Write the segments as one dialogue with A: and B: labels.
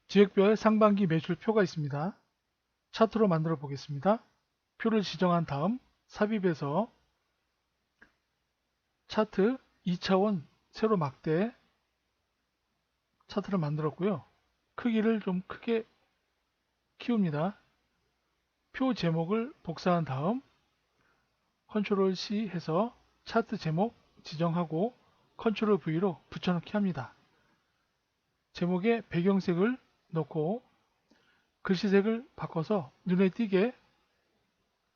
A: 지역별 상반기 매출표가 있습니다. 차트로 만들어 보겠습니다. 표를 지정한 다음 삽입해서 차트 2차원 세로 막대 차트를 만들었고요. 크기를 좀 크게 키웁니다. 표 제목을 복사한 다음 컨트롤 C 해서 차트 제목 지정하고 컨트롤 V로 붙여넣기 합니다. 제목에 배경색을 넣고 글씨색을 바꿔서 눈에 띄게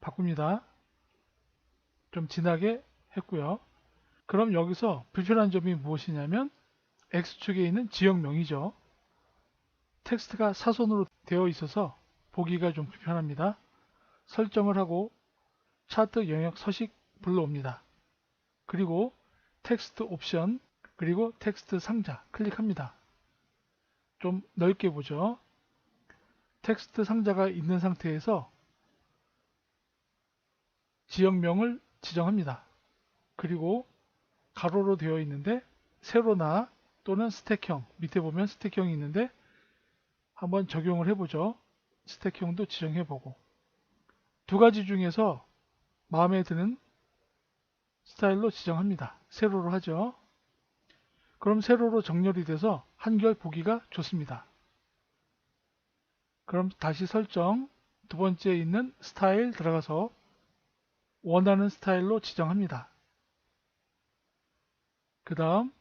A: 바꿉니다. 좀 진하게 했고요. 그럼 여기서 불편한 점이 무엇이냐면 X축에 있는 지역명이죠. 텍스트가 사선으로 되어 있어서 보기가 좀 불편합니다. 설정을 하고 차트 영역 서식 불러옵니다. 그리고 텍스트 옵션 그리고 텍스트 상자 클릭합니다. 좀 넓게 보죠. 텍스트 상자가 있는 상태에서 지역명을 지정합니다. 그리고 가로로 되어 있는데 세로나 또는 스택형 밑에 보면 스택형이 있는데 한번 적용을 해보죠. 스택형도 지정해보고 두 가지 중에서 마음에 드는 스타일로 지정합니다. 세로로 하죠. 그럼 세로로 정렬이 돼서 한결 보기가 좋습니다. 그럼 다시 설정 두 번째에 있는 스타일 들어가서 원하는 스타일로 지정합니다. 그 다음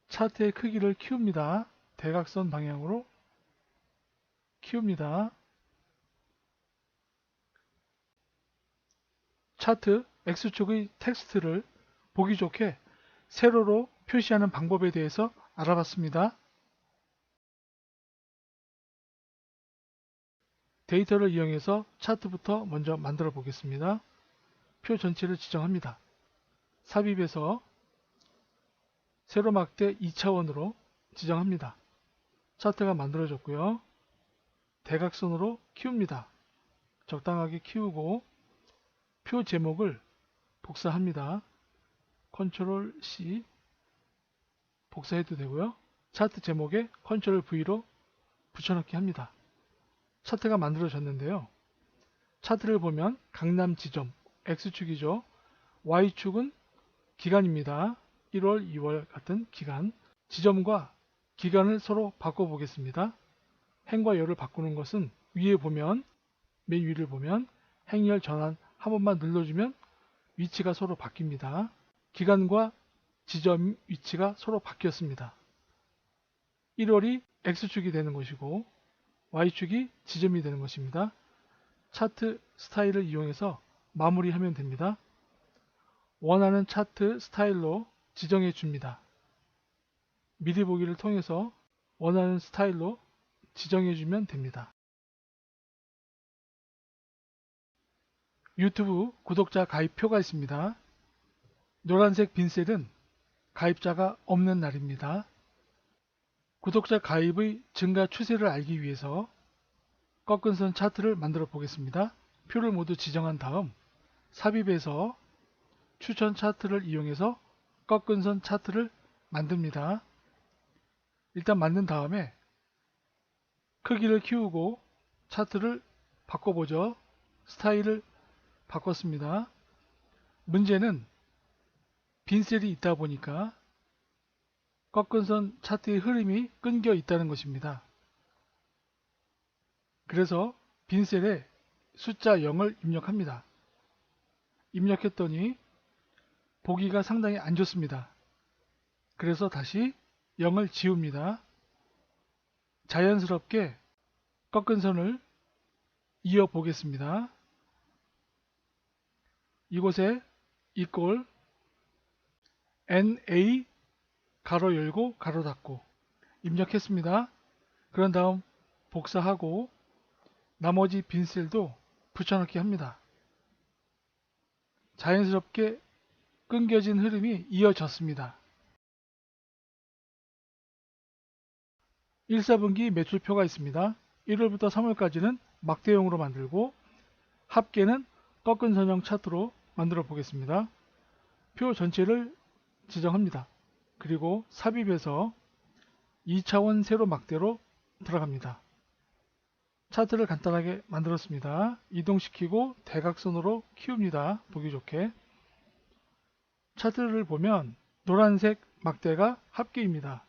A: 차트의 크기를 키웁니다. 대각선 방향으로 키웁니다. 차트 X축의 텍스트를 보기 좋게 세로로 표시하는 방법에 대해서 알아봤습니다. 데이터를 이용해서 차트부터 먼저 만들어 보겠습니다. 표 전체를 지정합니다. 삽입해서 세로막대 2차원으로 지정합니다. 차트가 만들어졌고요. 대각선으로 키웁니다. 적당하게 키우고 표 제목을 복사합니다. 컨트롤 C 복사해도 되고요. 차트 제목에 컨트롤 V로 붙여넣기 합니다. 차트가 만들어졌는데요. 차트를 보면 강남 지점 X축이죠. Y축은 기간입니다. 1월, 2월 같은 기간. 지점과 기간을 서로 바꿔보겠습니다. 행과 열을 바꾸는 것은 위에 보면 맨 위를 보면 행열 전환 한 번만 눌러주면 위치가 서로 바뀝니다. 기간과 지점 위치가 서로 바뀌었습니다. 1월이 X축이 되는 것이고 Y축이 지점이 되는 것입니다. 차트 스타일을 이용해서 마무리하면 됩니다. 원하는 차트 스타일로 지정해 줍니다. 미리 보기를 통해서 원하는 스타일로 지정해 주면 됩니다. 유튜브 구독자 가입표가 있습니다. 노란색 빈 셀은 가입자가 없는 날입니다. 구독자 가입의 증가 추세를 알기 위해서 꺾은 선 차트를 만들어 보겠습니다. 표를 모두 지정한 다음 삽입해서 추천 차트를 이용해서 꺾은 선 차트를 만듭니다. 일단 만든 다음에 크기를 키우고 차트를 바꿔보죠. 스타일을 바꿨습니다. 문제는 빈셀이 있다 보니까 꺾은 선 차트의 흐름이 끊겨 있다는 것입니다. 그래서 빈셀에 숫자 0을 입력합니다. 입력했더니 보기가 상당히 안 좋습니다. 그래서 다시 0을 지웁니다. 자연스럽게 꺾은 선을 이어 보겠습니다. 이곳에 equal NA 가로 열고 가로 닫고 입력했습니다. 그런 다음 복사하고 나머지 빈셀도 붙여넣기 합니다. 자연스럽게 끊겨진 흐름이 이어졌습니다. 1, 4분기 매출표가 있습니다. 1월부터 3월까지는 막대형으로 만들고 합계는 꺾은 선형 차트로 만들어 보겠습니다. 표 전체를 지정합니다. 그리고 삽입해서 2차원 세로 막대로 들어갑니다. 차트를 간단하게 만들었습니다. 이동시키고 대각선으로 키웁니다. 보기 좋게. 차트를 보면 노란색 막대가 합계입니다.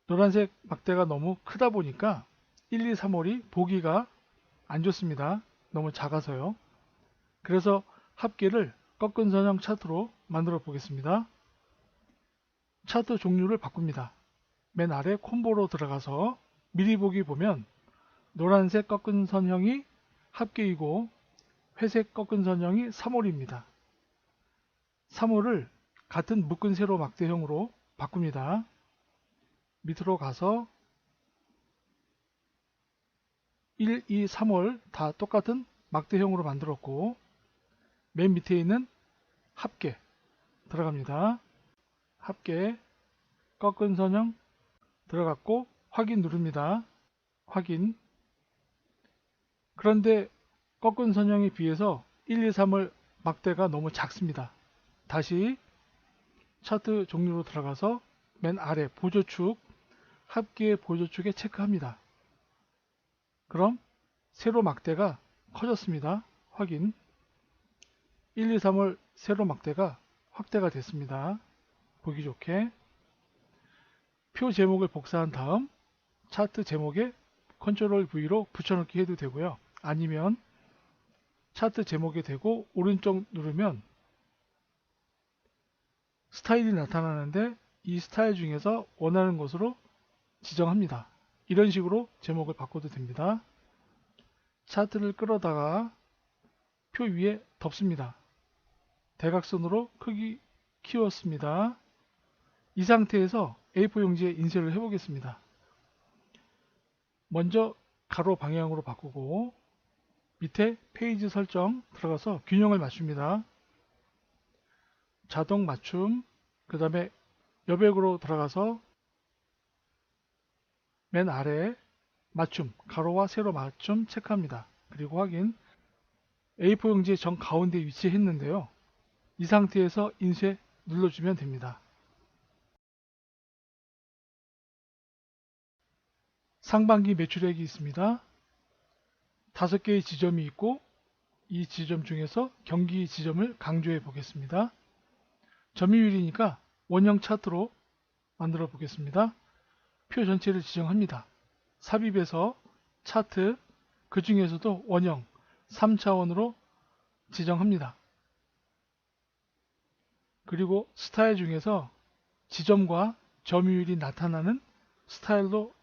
A: 노란색 막대가 너무 크다 보니까 1, 2, 3월이 보기가 안 좋습니다. 너무 작아서요. 그래서 합계를 꺾은 선형 차트로 만들어 보겠습니다. 차트 종류를 바꿉니다. 맨 아래 콤보로 들어가서 미리 보기 보면 노란색 꺾은 선형이 합계이고 회색 꺾은 선형이 3월입니다. 3월을 같은 묶은 세로 막대형으로 바꿉니다. 밑으로 가서 1, 2, 3월 다 똑같은 막대형으로 만들었고 맨 밑에 있는 합계 들어갑니다. 합계 꺾은 선형 들어갔고 확인 누릅니다. 확인. 그런데 꺾은 선형에 비해서 1, 2, 3월 막대가 너무 작습니다. 다시 차트 종류로 들어가서 맨 아래 보조축 합계 보조축에 체크합니다. 그럼 세로 막대가 커졌습니다. 확인. 1, 2, 3월 세로 막대가 확대가 됐습니다. 보기 좋게. 표 제목을 복사한 다음 차트 제목에 컨트롤 V로 붙여넣기 해도 되고요. 아니면 차트 제목에 대고 오른쪽 누르면 스타일이 나타나는데 이 스타일 중에서 원하는 것으로 지정합니다. 이런 식으로 제목을 바꿔도 됩니다. 차트를 끌어다가 표 위에 덮습니다. 대각선으로 크기 키웠습니다. 이 상태에서 A4 용지에 인쇄를 해보겠습니다. 먼저 가로 방향으로 바꾸고 밑에 페이지 설정 들어가서 균형을 맞춥니다. 자동 맞춤, 그 다음에 여백으로 들어가서 맨 아래 맞춤, 가로와 세로 맞춤 체크합니다. 그리고 확인. A4 용지의 정 가운데 위치했는데요. 이 상태에서 인쇄 눌러주면 됩니다. 상반기 매출액이 있습니다. 5개의 지점이 있고 이 지점 중에서 경기 지점을 강조해 보겠습니다. 점유율이니까 원형 차트로 만들어 보겠습니다. 표 전체를 지정합니다. 삽입해서 차트, 그 중에서도 원형 3차원으로 지정합니다. 그리고 스타일 중에서 지점과 점유율이 나타나는 스타일로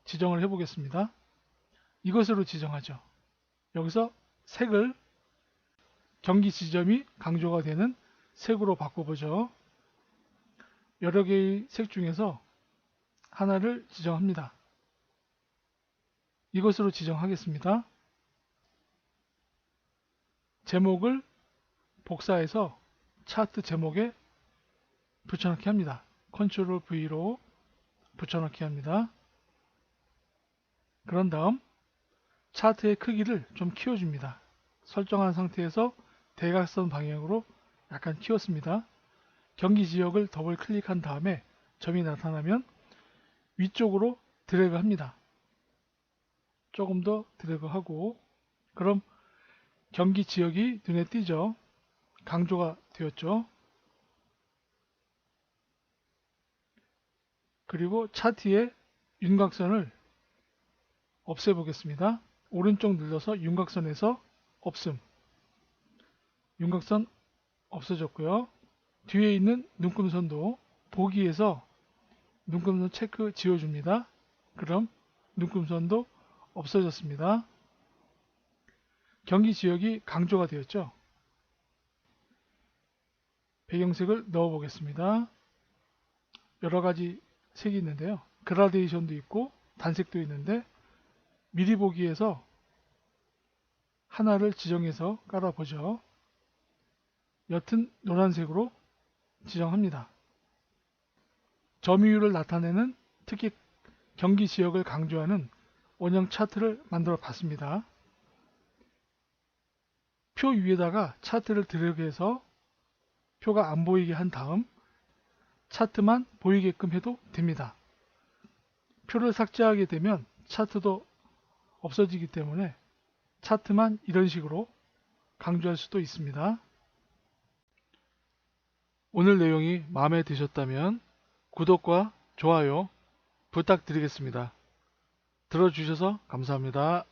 A: 지정을 해 보겠습니다. 이것으로 지정하죠. 여기서 색을 경기 지점이 강조가 되는 색으로 바꿔보죠. 여러 개의 색 중에서 하나를 지정합니다. 이것으로 지정하겠습니다. 제목을 복사해서 차트 제목에 붙여넣기 합니다. 컨트롤 V로 붙여넣기 합니다. 그런 다음 차트의 크기를 좀 키워줍니다. 설정한 상태에서 대각선 방향으로 약간 키웠습니다. 경기 지역을 더블 클릭한 다음에 점이 나타나면 위쪽으로 드래그 합니다. 조금 더 드래그 하고, 그럼 경기 지역이 눈에 띄죠. 강조가 되었죠. 그리고 차트의 윤곽선을 없애보겠습니다. 오른쪽 눌러서 윤곽선에서 없음. 윤곽선 없어졌고요. 뒤에 있는 눈금선도 보기에서 눈금선 체크 지워줍니다. 그럼 눈금선도 없어졌습니다. 경기 지역이 강조가 되었죠. 배경색을 넣어 보겠습니다. 여러 가지 색이 있는데요. 그라데이션도 있고 단색도 있는데 미리 보기에서 하나를 지정해서 깔아보죠. 옅은 노란색으로 지정합니다. 점유율을 나타내는 특히 경기 지역을 강조하는 원형 차트를 만들어 봤습니다. 표 위에다가 차트를 드래그해서 표가 안 보이게 한 다음 차트만 보이게끔 해도 됩니다. 표를 삭제하게 되면 차트도 없어지기 때문에 차트만 이런 식으로 강조할 수도 있습니다. 오늘 내용이 마음에 드셨다면 구독과 좋아요 부탁드리겠습니다. 들어주셔서 감사합니다.